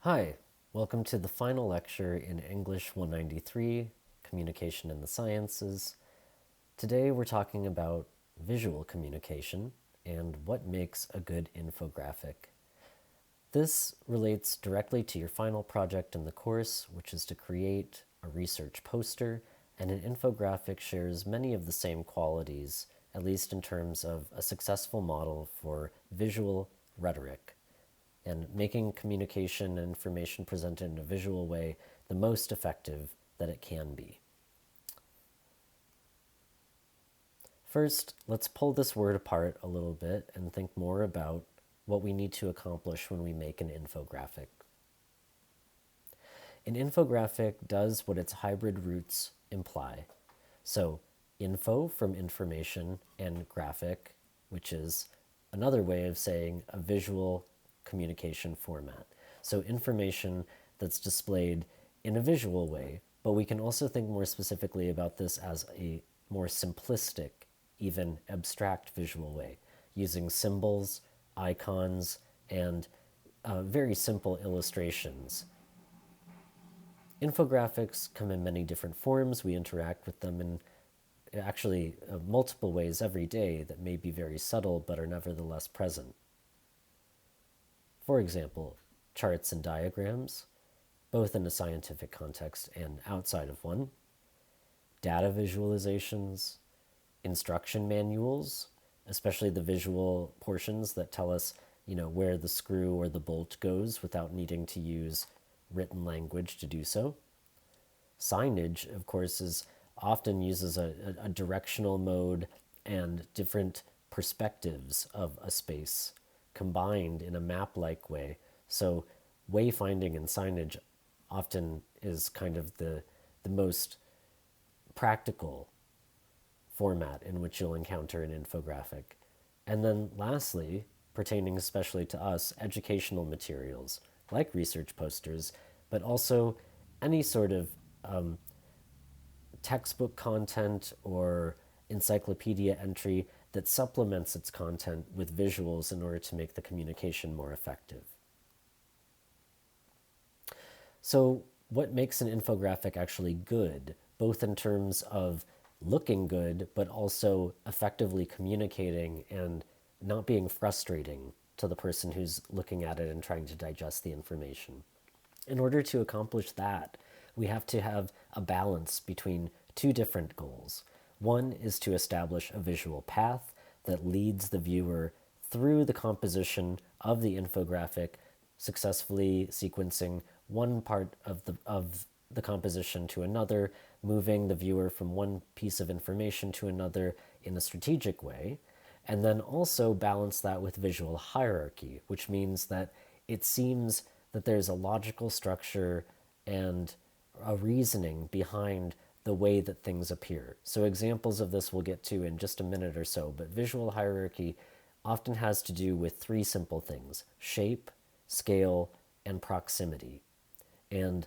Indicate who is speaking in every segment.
Speaker 1: Hi, welcome to the final lecture in English 193, Communication in the Sciences. Today we're talking about visual communication and what makes a good infographic. This relates directly to your final project in the course, which is to create a research poster, and an infographic shares many of the same qualities, at least in terms of a successful model for visual rhetoric and making communication and information presented in a visual way the most effective that it can be. First, let's pull this word apart a little bit and think more about what we need to accomplish when we make an infographic. An infographic does what its hybrid roots imply. So, info from information and graphic, which is another way of saying a visual communication format. So, information that's displayed in a visual way, but we can also think more specifically about this as a more simplistic, even abstract visual way, using symbols, icons, and very simple illustrations. Infographics come in many different forms. We interact with them in actually multiple ways every day that may be very subtle but are nevertheless present. For example, charts and diagrams, both in a scientific context and outside of one, data visualizations, instruction manuals, especially the visual portions that tell us, where the screw or the bolt goes without needing to use written language to do so. Signage, of course, is often uses a directional mode and different perspectives of a space combined in a map-like way. So wayfinding and signage often is kind of the most practical format in which you'll encounter an infographic. And then lastly, pertaining especially to us, educational materials like research posters, but also any sort of textbook content or encyclopedia entry that supplements its content with visuals in order to make the communication more effective. So, what makes an infographic actually good, both in terms of looking good, but also effectively communicating and not being frustrating to the person who's looking at it and trying to digest the information? In order to accomplish that, we have to have a balance between two different goals. One is to establish a visual path that leads the viewer through the composition of the infographic, successfully sequencing one part of the composition to another, moving the viewer from one piece of information to another in a strategic way, and then also balance that with visual hierarchy, which means that it seems that there's a logical structure and a reasoning behind the way that things appear. So examples of this we'll get to in just a minute or so, but visual hierarchy often has to do with three simple things: shape, scale, and proximity. And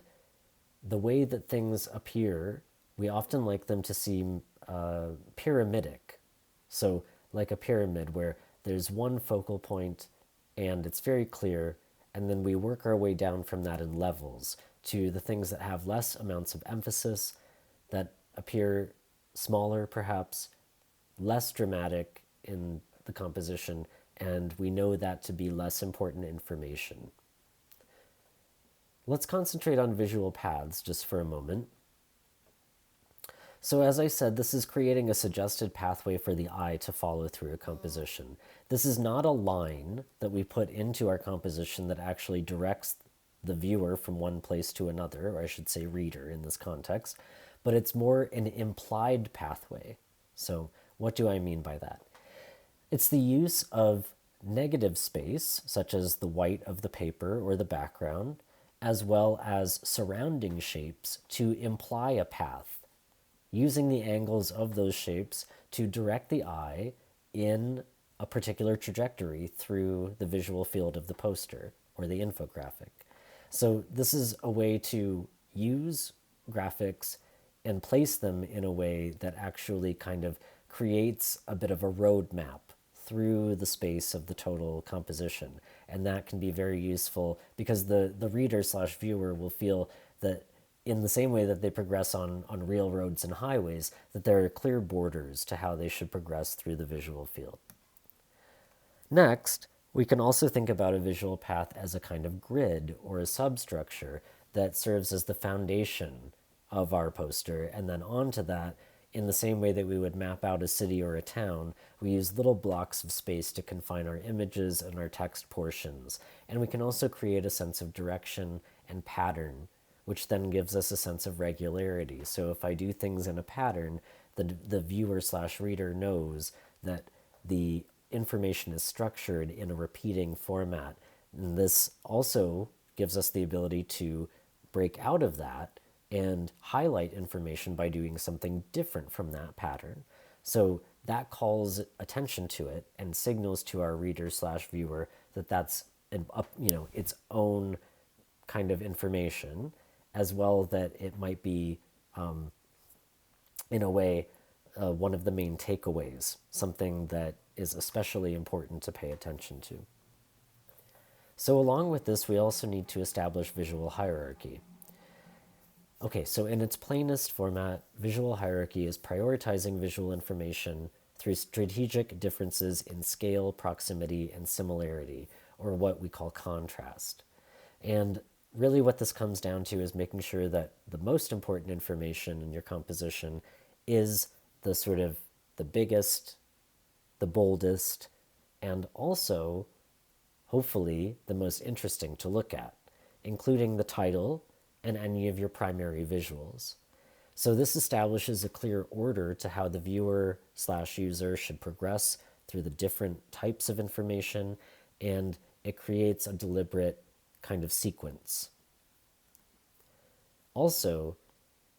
Speaker 1: the way that things appear, we often like them to seem pyramidic. So like a pyramid where there's one focal point and it's very clear, and then we work our way down from that in levels to the things that have less amounts of emphasis, that appear smaller perhaps, less dramatic in the composition, and we know that to be less important information. Let's concentrate on visual paths just for a moment. So as I said, this is creating a suggested pathway for the eye to follow through a composition. This is not a line that we put into our composition that actually directs the viewer from one place to another, or I should say reader in this context, but it's more an implied pathway. So what do I mean by that? It's the use of negative space, such as the white of the paper or the background, as well as surrounding shapes to imply a path, using the angles of those shapes to direct the eye in a particular trajectory through the visual field of the poster or the infographic. So this is a way to use graphics and place them in a way that actually kind of creates a bit of a roadmap through the space of the total composition. And that can be very useful because the reader/viewer will feel that in the same way that they progress on railroads and highways, that there are clear borders to how they should progress through the visual field. Next, we can also think about a visual path as a kind of grid or a substructure that serves as the foundation of our poster, and then onto that, in the same way that we would map out a city or a town, we use little blocks of space to confine our images and our text portions. And we can also create a sense of direction and pattern, which then gives us a sense of regularity. So if I do things in a pattern, the viewer/reader knows that the information is structured in a repeating format. And this also gives us the ability to break out of that and highlight information by doing something different from that pattern. So that calls attention to it and signals to our reader/viewer that that's its own kind of information, as well that it might be, in a way, one of the main takeaways, something that is especially important to pay attention to. So along with this, we also need to establish visual hierarchy. Okay, so in its plainest format, visual hierarchy is prioritizing visual information through strategic differences in scale, proximity, and similarity, or what we call contrast. And really what this comes down to is making sure that the most important information in your composition is the sort of the biggest, the boldest, and also, hopefully, the most interesting to look at, including the title and any of your primary visuals. So this establishes a clear order to how the viewer/user should progress through the different types of information, and it creates a deliberate kind of sequence. Also,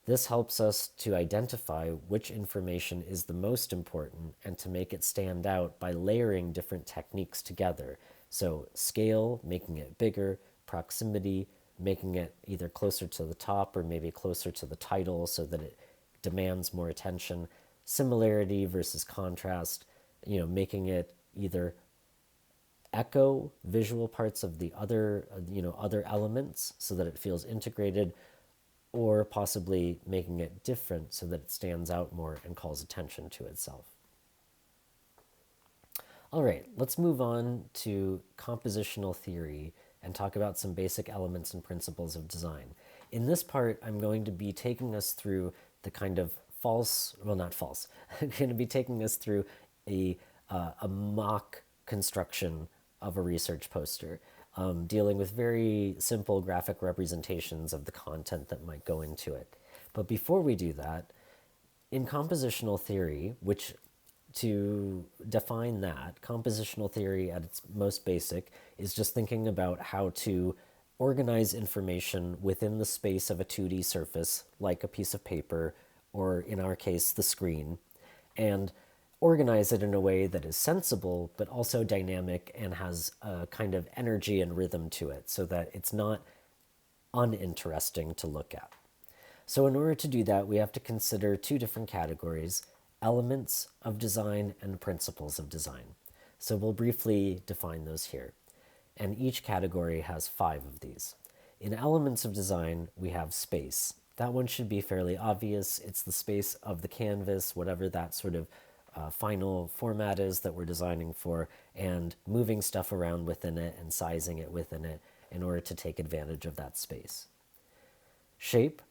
Speaker 1: this helps us to identify which information is the most important and to make it stand out by layering different techniques together. So scale, making it bigger, proximity, making it either closer to the top or maybe closer to the title so that it demands more attention, similarity versus contrast, making it either echo visual parts of the other elements so that it feels integrated, or possibly making it different so that it stands out more and calls attention to itself. All right, let's move on to compositional theory and talk about some basic elements and principles of design. In this part, I'm going to be taking us through the kind of I'm going to be taking us through a mock construction of a research poster, dealing with very simple graphic representations of the content that might go into it. But before we do that, in compositional theory, which to define that, compositional theory at its most basic is just thinking about how to organize information within the space of a 2D surface, like a piece of paper, or in our case, the screen, and organize it in a way that is sensible, but also dynamic and has a kind of energy and rhythm to it so that it's not uninteresting to look at. So in order to do that, we have to consider two different categories: elements of design and principles of design. So we'll briefly define those here. And each category has 5 of these. In elements of design, we have space. That one should be fairly obvious. It's the space of the canvas, whatever that sort of final format is that we're designing for, and moving stuff around within it and sizing it within it in order to take advantage of that space. Shape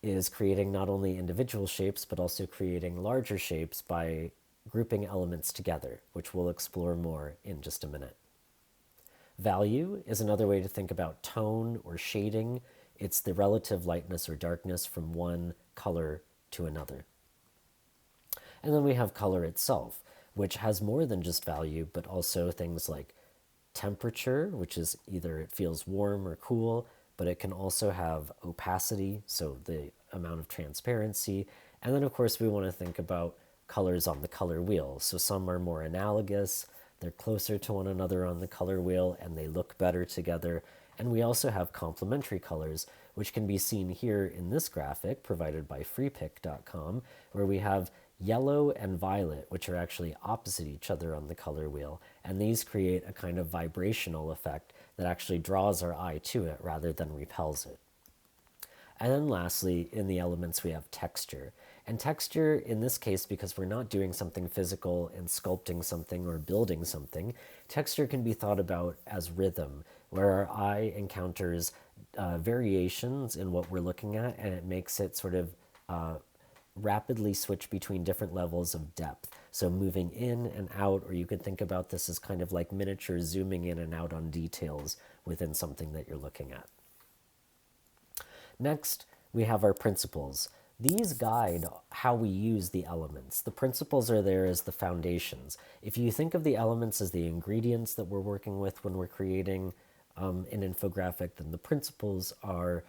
Speaker 1: is creating not only individual shapes, but also creating larger shapes by grouping elements together, which we'll explore more in just a minute. Value is another way to think about tone or shading. It's the relative lightness or darkness from one color to another. And then we have color itself, which has more than just value, but also things like temperature, which is either it feels warm or cool, but it can also have opacity, so the amount of transparency. And then, of course, we want to think about colors on the color wheel. So some are more analogous, they're closer to one another on the color wheel, and they look better together. And we also have complementary colors, which can be seen here in this graphic provided by freepik.com, where we have yellow and violet, which are actually opposite each other on the color wheel, and these create a kind of vibrational effect that actually draws our eye to it rather than repels it. And then lastly, in the elements, we have texture. And texture, in this case, because we're not doing something physical and sculpting something or building something, texture can be thought about as rhythm, where our eye encounters variations in what we're looking at, and it makes it sort of rapidly switch between different levels of depth. So moving in and out, or you could think about this as kind of like miniature zooming in and out on details within something that you're looking at. Next, we have our principles. These guide how we use the elements. The principles are there as the foundations. If you think of the elements as the ingredients that we're working with when we're creating an infographic, then the principles are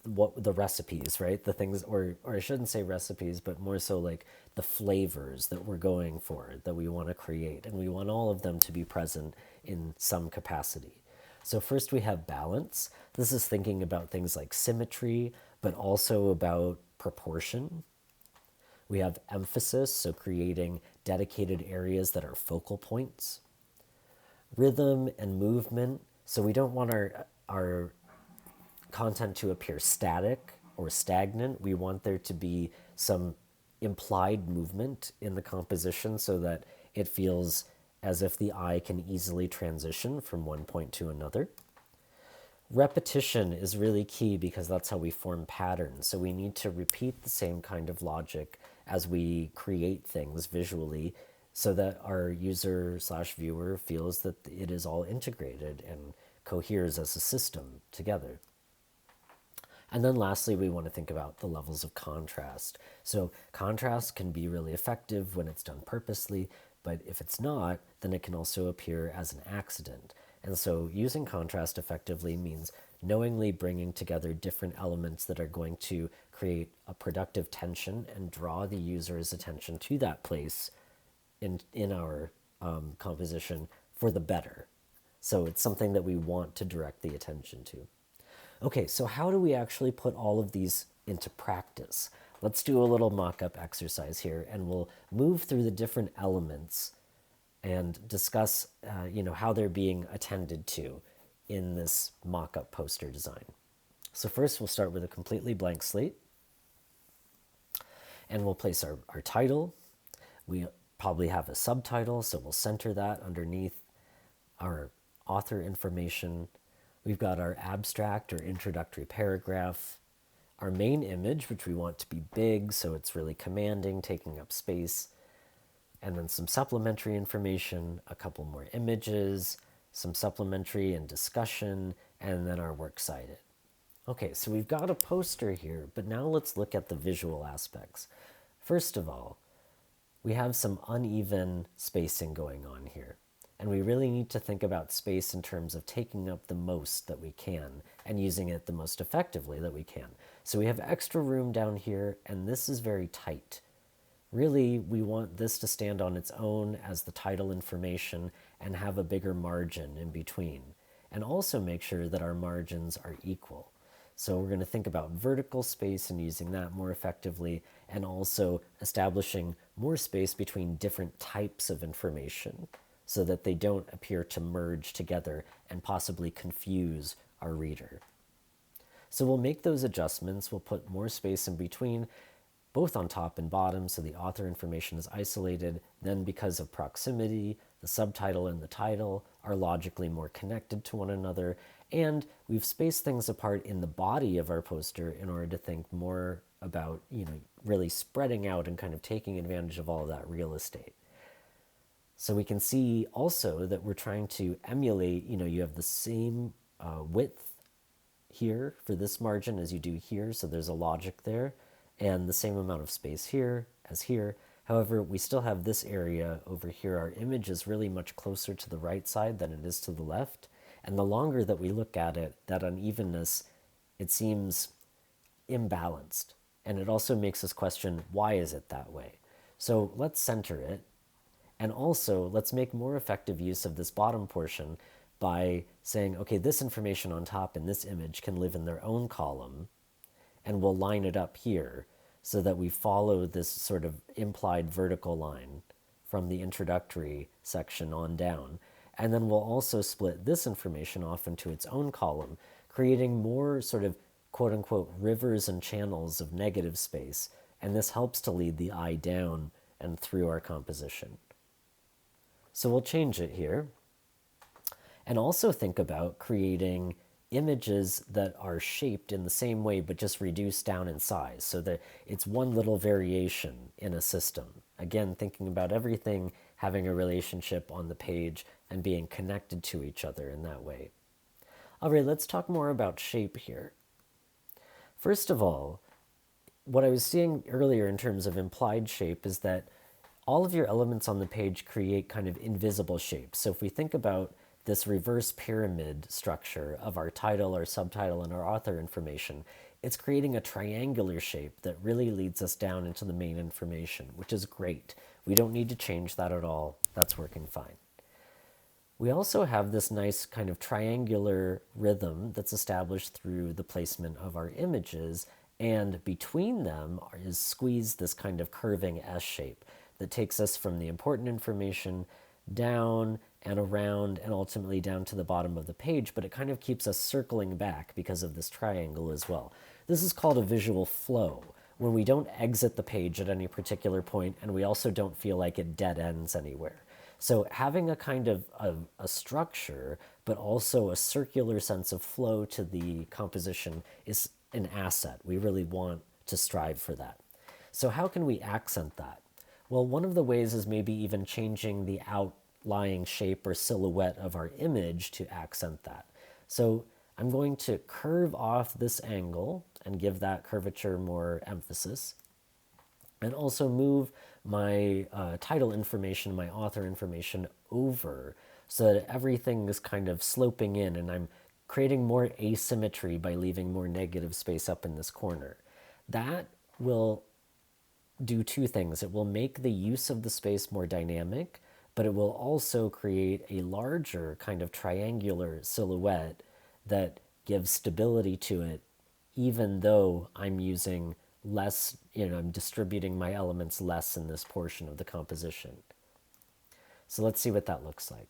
Speaker 1: what the recipes, right? The things, or I shouldn't say recipes, but more so like the flavors that we're going for, that we want to create. And we want all of them to be present in some capacity. So first we have balance. This is thinking about things like symmetry, but also about proportion. We have emphasis, so creating dedicated areas that are focal points. Rhythm and movement, so we don't want our content to appear static or stagnant. We want there to be some implied movement in the composition so that it feels as if the eye can easily transition from one point to another. Repetition is really key because that's how we form patterns. So we need to repeat the same kind of logic as we create things visually so that our user/viewer feels that it is all integrated and coheres as a system together. And then lastly, we want to think about the levels of contrast. So contrast can be really effective when it's done purposely, but if it's not, then it can also appear as an accident. And so using contrast effectively means knowingly bringing together different elements that are going to create a productive tension and draw the user's attention to that place in our composition for the better. So it's something that we want to direct the attention to. Okay, so how do we actually put all of these into practice? Let's do a little mock-up exercise here, and we'll move through the different elements and discuss how they're being attended to in this mock-up poster design. So first, we'll start with a completely blank slate, and we'll place our title. We probably have a subtitle, so we'll center that underneath our author information. We've got our abstract or introductory paragraph, our main image, which we want to be big, so it's really commanding, taking up space, and then some supplementary information, a couple more images, some supplementary and discussion, and then our works cited. Okay, so we've got a poster here, but now let's look at the visual aspects. First of all, we have some uneven spacing going on here. And we really need to think about space in terms of taking up the most that we can and using it the most effectively that we can. So we have extra room down here, and this is very tight. Really, we want this to stand on its own as the title information and have a bigger margin in between. And also make sure that our margins are equal. So we're going to think about vertical space and using that more effectively, and also establishing more space between different types of information, so that they don't appear to merge together and possibly confuse our reader. So we'll make those adjustments. We'll put more space in between, both on top and bottom, so the author information is isolated. Then because of proximity, the subtitle and the title are logically more connected to one another. And we've spaced things apart in the body of our poster in order to think more about, really spreading out and kind of taking advantage of all of that real estate. So we can see also that we're trying to emulate, you have the same width here for this margin as you do here, so there's a logic there, and the same amount of space here as here. However, we still have this area over here. Our image is really much closer to the right side than it is to the left, and the longer that we look at it, that unevenness, it seems imbalanced, and it also makes us question, why is it that way? So let's center it. And also, let's make more effective use of this bottom portion by saying, okay, this information on top in this image can live in their own column, and we'll line it up here so that we follow this sort of implied vertical line from the introductory section on down. And then we'll also split this information off into its own column, creating more sort of quote unquote rivers and channels of negative space. And this helps to lead the eye down and through our composition. So we'll change it here. And also think about creating images that are shaped in the same way but just reduced down in size so that it's one little variation in a system. Again, thinking about everything having a relationship on the page and being connected to each other in that way. All right, let's talk more about shape here. First of all, what I was seeing earlier in terms of implied shape is that all of your elements on the page create kind of invisible shapes. So if we think about this reverse pyramid structure of our title, our subtitle, and our author information, it's creating a triangular shape that really leads us down into the main information, which is great. We don't need to change that at all. That's working fine. We also have this nice kind of triangular rhythm that's established through the placement of our images, and between them is squeezed this kind of curving S shape that takes us from the important information down and around and ultimately down to the bottom of the page, but it kind of keeps us circling back because of this triangle as well. This is called a visual flow, when we don't exit the page at any particular point and we also don't feel like it dead ends anywhere. So having a kind of a structure, but also a circular sense of flow to the composition is an asset. We really want to strive for that. So how can we accent that? Well, one of the ways is maybe even changing the outlying shape or silhouette of our image to accent that. So I'm going to curve off this angle and give that curvature more emphasis, and also move my title information, my author information over so that everything is kind of sloping in, and I'm creating more asymmetry by leaving more negative space up in this corner. That will do two things. It will make the use of the space more dynamic, but it will also create a larger kind of triangular silhouette that gives stability to it, even though I'm using less, I'm distributing my elements less in this portion of the composition. So let's see what that looks like.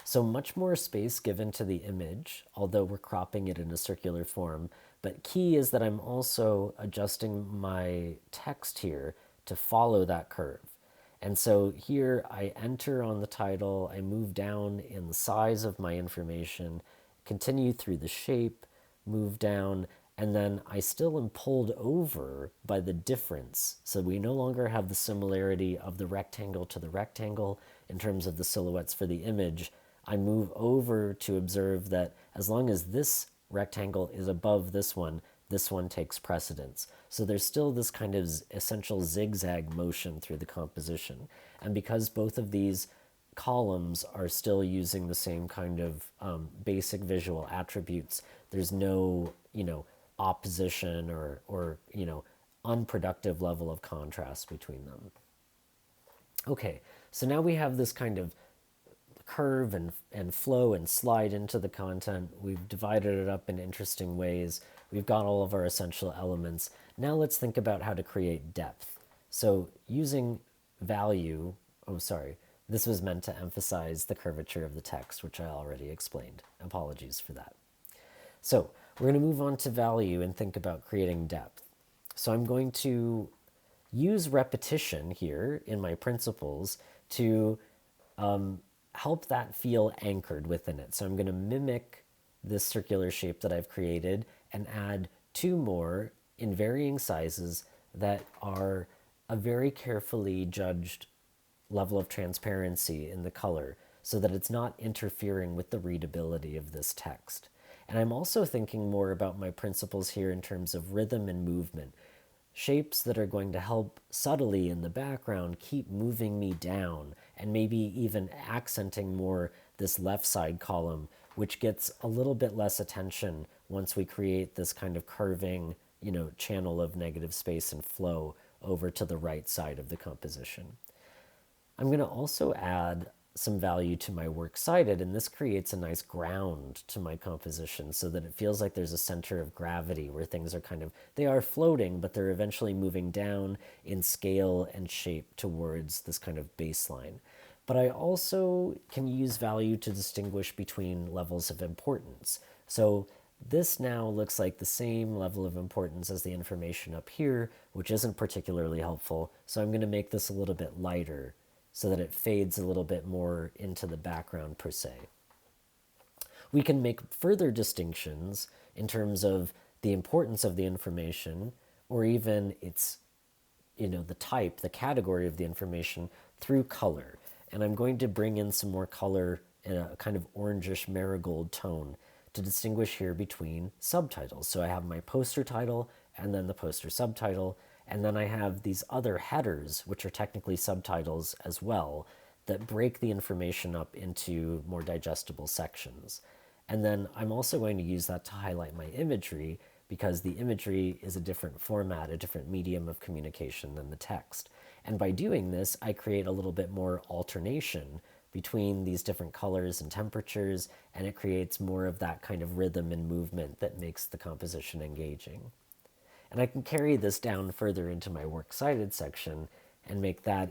Speaker 1: So much more space given to the image, although we're cropping it in a circular form. But key is that I'm also adjusting my text here to follow that curve. And so here I enter on the title, I move down in the size of my information, continue through the shape, move down, and then I still am pulled over by the difference. So we no longer have the similarity of the rectangle to the rectangle in terms of the silhouettes for the image. I move over to observe that as long as this rectangle is above this one takes precedence. So there's still this kind of essential zigzag motion through the composition. And because both of these columns are still using the same kind of basic visual attributes, there's no, opposition or unproductive level of contrast between them. Okay, so now we have this kind of curve and flow and slide into the content. We've divided it up in interesting ways. We've got all of our essential elements. Now let's think about how to create depth. So using value, this was meant to emphasize the curvature of the text, which I already explained. Apologies for that. So we're going to move on to value and think about creating depth. So I'm going to use repetition here in my principles to help that feel anchored within it. So I'm going to mimic this circular shape that I've created and add two more in varying sizes that are a very carefully judged level of transparency in the color so that it's not interfering with the readability of this text. And I'm also thinking more about my principles here in terms of rhythm and movement. Shapes that are going to help subtly in the background keep moving me down and maybe even accenting more this left side column, which gets a little bit less attention once we create this kind of curving, channel of negative space and flow over to the right side of the composition. I'm going to also add some value to my works cited, and this creates a nice ground to my composition so that it feels like there's a center of gravity where things are kind of, they are floating, but they're eventually moving down in scale and shape towards this kind of baseline. But I also can use value to distinguish between levels of importance. So this now looks like the same level of importance as the information up here, which isn't particularly helpful. So I'm going to make this a little bit lighter so that it fades a little bit more into the background per se. We can make further distinctions in terms of the importance of the information or even its, the type, the category of the information through color. And I'm going to bring in some more color in a kind of orangish marigold tone to distinguish here between subtitles. So I have my poster title and then the poster subtitle, and then I have these other headers, which are technically subtitles as well, that break the information up into more digestible sections. And then I'm also going to use that to highlight my imagery because the imagery is a different format, a different medium of communication than the text. And by doing this, I create a little bit more alternation between these different colors and temperatures, and it creates more of that kind of rhythm and movement that makes the composition engaging. And I can carry this down further into my works cited section and make that,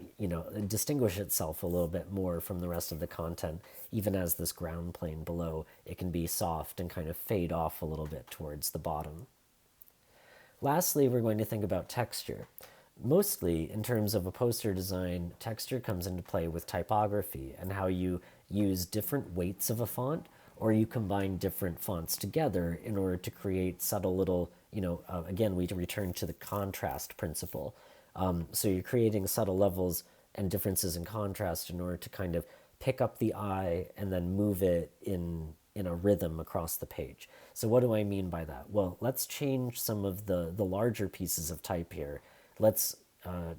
Speaker 1: distinguish itself a little bit more from the rest of the content. Even as this ground plane below, it can be soft and kind of fade off a little bit towards the bottom. Lastly, we're going to think about texture. Mostly, in terms of a poster design, texture comes into play with typography and how you use different weights of a font, or you combine different fonts together in order to create subtle little, again, we return to the contrast principle. So you're creating subtle levels and differences in contrast in order to kind of pick up the eye and then move it in a rhythm across the page. So what do I mean by that? Well, let's change some of the larger pieces of type here. Let's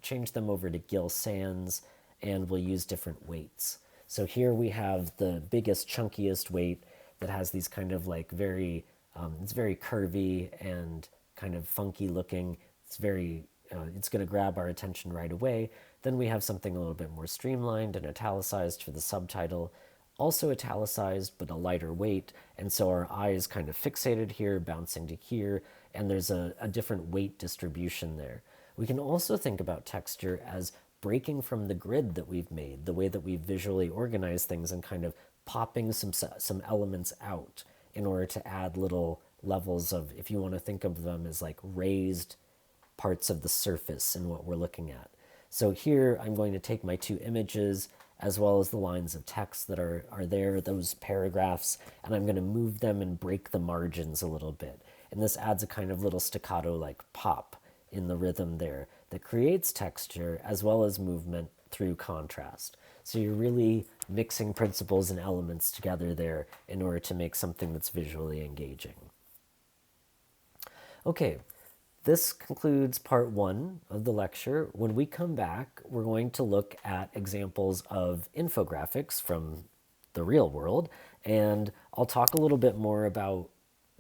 Speaker 1: change them over to Gill Sans, and we'll use different weights. So here we have the biggest, chunkiest weight that has these kind of like it's very curvy and kind of funky looking. It's going to grab our attention right away. Then we have something a little bit more streamlined and italicized for the subtitle, also italicized but a lighter weight, and so our eye is kind of fixated here, bouncing to here, and there's a different weight distribution there. We can also think about texture as breaking from the grid that we've made, the way that we visually organize things, and kind of popping some elements out in order to add little levels of, if you want to think of them as like raised parts of the surface in what we're looking at. So here I'm going to take my two images as well as the lines of text that are there, those paragraphs, and I'm going to move them and break the margins a little bit. And this adds a kind of little staccato like pop in the rhythm there that creates texture as well as movement through contrast. So you're really mixing principles and elements together there in order to make something that's visually engaging. Okay, this concludes part one of the lecture. When we come back, we're going to look at examples of infographics from the real world, and I'll talk a little bit more about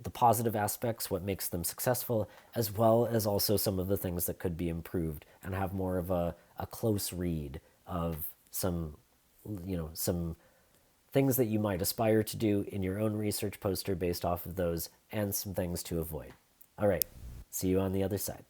Speaker 1: the positive aspects, what makes them successful, as well as also some of the things that could be improved, and have more of a close read of some things that you might aspire to do in your own research poster based off of those, and some things to avoid. All right, see you on the other side.